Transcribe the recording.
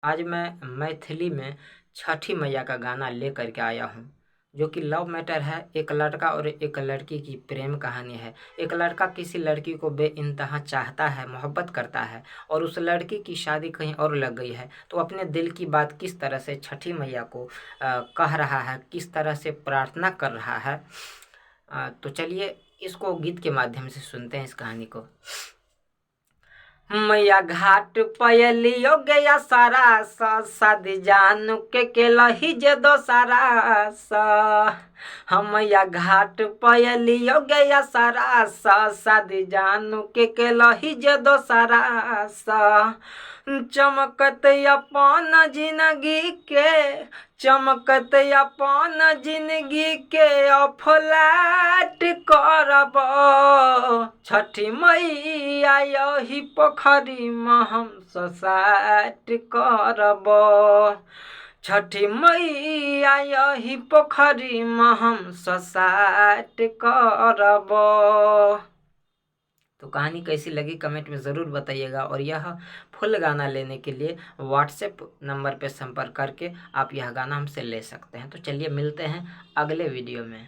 आज मैं मैथिली में छठी मैया का गाना लेकर के आया हूँ, जो कि लव मैटर है। एक लड़का और एक लड़की की प्रेम कहानी है। एक लड़का किसी लड़की को बेइंतहा चाहता है, मोहब्बत करता है, और उस लड़की की शादी कहीं और लग गई है। तो अपने दिल की बात किस तरह से छठी मैया को कह रहा है, किस तरह से प्रार्थना कर रहा है। तो चलिए इसको गीत के माध्यम से सुनते हैं, इस कहानी को। मैया घाट पयलियो गया सारा शादी जानू के लही जे दो सारा सा। हम मैया घाट पयलियो गया सारा शादी जानू के लही जे दो सारा सा। चमकत अपन जिंदगी के, चमकत अपन जिंदगी के अफलाट करब। छठी मैया यही पोखरी में हम ससाट करब। छठी मैया यही पोखरी में हम ससाट करब। तो कहानी कैसी लगी कमेंट में ज़रूर बताइएगा, और यह फुल गाना लेने के लिए व्हाट्सएप नंबर पर संपर्क करके आप यह गाना हमसे ले सकते हैं। तो चलिए मिलते हैं अगले वीडियो में।